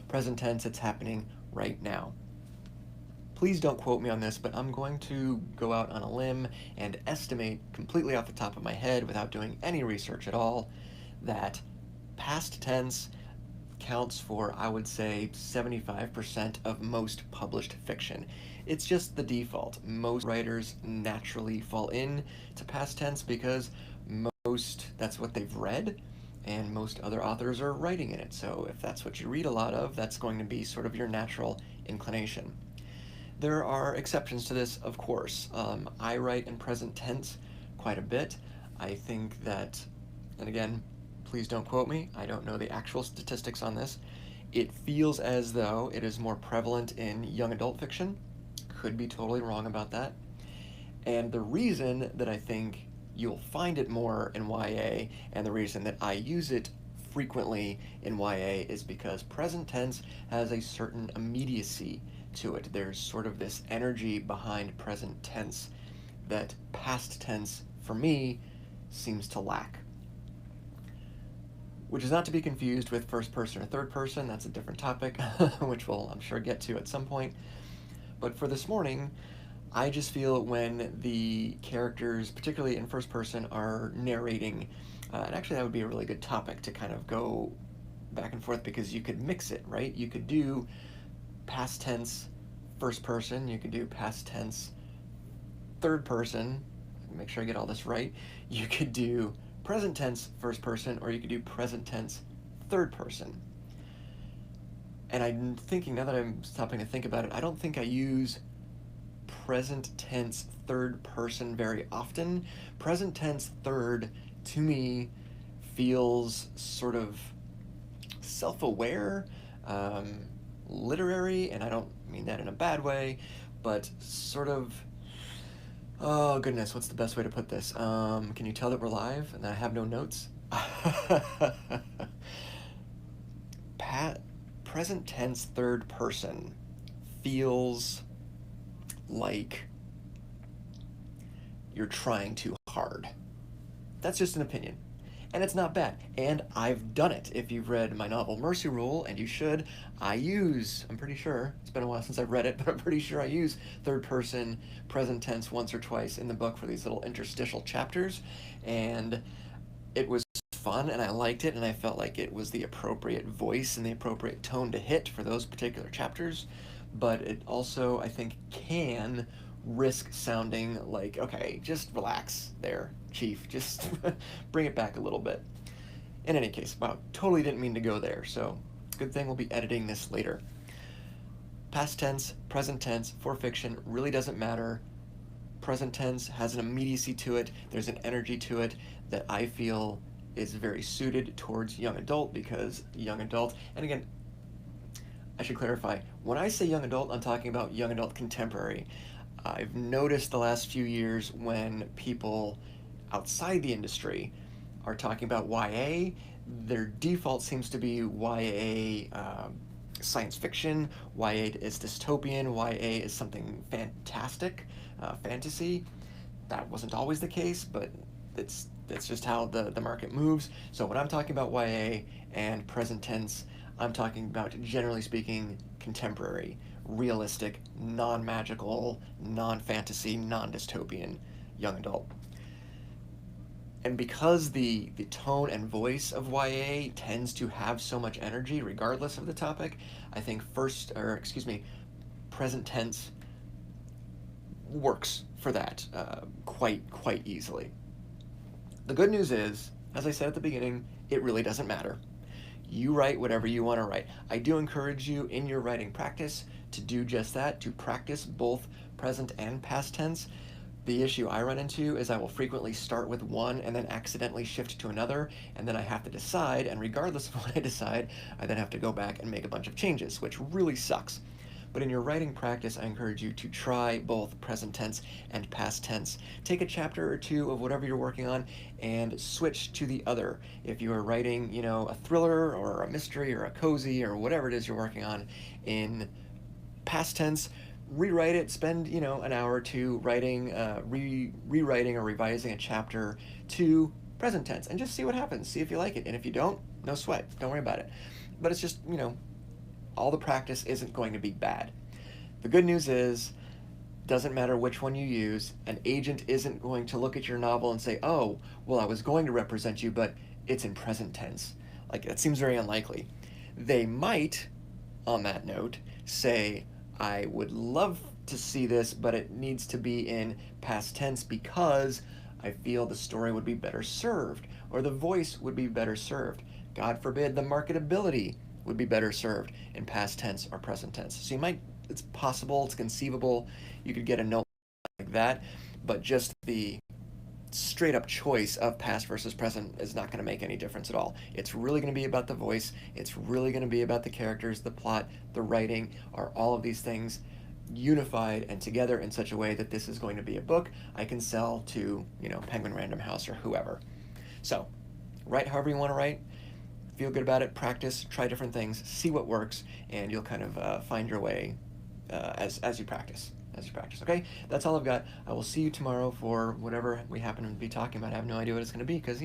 present tense, it's happening right now. Please don't quote me on this, but I'm going to go out on a limb and estimate completely off the top of my head without doing any research at all that past tense counts for, I would say, 75% of most published fiction. It's just the default. Most writers naturally fall in to past tense because that's what they've read, and most other authors are writing in it. So if that's what you read a lot of, that's going to be sort of your natural inclination. There are exceptions to this, of course. I write in present tense quite a bit. I think that, and again, please don't quote me, I don't know the actual statistics on this. It feels as though it is more prevalent in young adult fiction. Could be totally wrong about that. And the reason that I think you'll find it more in YA, and the reason that I use it frequently in YA, is because present tense has a certain immediacy to it. There's sort of this energy behind present tense that past tense, for me, seems to lack. Which is not to be confused with first person or third person. That's a different topic, which we'll, I'm sure, get to at some point. But for this morning, I just feel when the characters, particularly in first person, are narrating, and actually that would be a really good topic to kind of go back and forth, because you could mix it, right? You could do past tense first person, you could do past tense third person, make sure I get all this right. You could do present tense first person, or you could do present tense third person. And I'm thinking, now that I'm stopping to think about it, I don't think I use present tense third person very often. Present tense third, to me, feels sort of self-aware, literary, and I don't mean that in a bad way, but sort of, oh goodness, what's the best way to put this? Can you tell that we're live and that I have no notes? Present tense third person feels like you're trying too hard. That's just an opinion. And it's not bad. And I've done it. If you've read my novel Mercy Rule, and you should, I'm pretty sure, it's been a while since I've read it, but I'm pretty sure I use third person present tense once or twice in the book for these little interstitial chapters. And it was fun, and I liked it, and I felt like it was the appropriate voice and the appropriate tone to hit for those particular chapters. But it also, I think, can risk sounding like, okay, just relax there, Chief. Just bring it back a little bit. In any case, wow, totally didn't mean to go there, so good thing we'll be editing this later. Past tense, present tense, for fiction, really doesn't matter. Present tense has an immediacy to it. There's an energy to it that I feel is very suited towards young adult, because young adult, and again, I should clarify, when I say young adult, I'm talking about young adult contemporary. I've noticed the last few years when people outside the industry are talking about YA, their default seems to be YA science fiction, YA is dystopian, YA is something fantastic, fantasy. That wasn't always the case, but it's just how the market moves. So when I'm talking about YA and present tense, I'm talking about, generally speaking, contemporary, realistic, non-magical, non-fantasy, non-dystopian young adult. And because the tone and voice of YA tends to have so much energy regardless of the topic, I think present tense works for that quite easily. The good news is, as I said at the beginning, it really doesn't matter. You write whatever you want to write. I do encourage you in your writing practice to do just that, to practice both present and past tense. The issue I run into is I will frequently start with one and then accidentally shift to another, and then I have to decide, and regardless of what I decide, I then have to go back and make a bunch of changes, which really sucks. But in your writing practice, I encourage you to try both present tense and past tense. Take a chapter or two of whatever you're working on and switch to the other. If you are writing, a thriller or a mystery or a cozy or whatever it is you're working on in past tense, rewrite it, spend, an hour or two writing, rewriting or revising a chapter to present tense, and just see what happens. See if you like it. And if you don't, no sweat. Don't worry about it. But it's just, All the practice isn't going to be bad. The good news is, doesn't matter which one you use, an agent isn't going to look at your novel and say, oh, well, I was going to represent you, but it's in present tense. Like, that seems very unlikely. They might, on that note, say, I would love to see this, but it needs to be in past tense because I feel the story would be better served, or the voice would be better served. God forbid the marketability would be better served in past tense or present tense. So you might, it's possible, it's conceivable, you could get a note like that, but just the straight up choice of past versus present is not going to make any difference at all. It's really going to be about the voice, it's really going to be about the characters, the plot, the writing. Are all of these things unified and together in such a way that this is going to be a book I can sell to, Penguin Random House or whoever. So, write however you want to write, feel good about it, practice, try different things, see what works, and you'll kind of find your way as you practice. Okay, that's all I've got. I will see you tomorrow for whatever we happen to be talking about. I have no idea what it's going to be because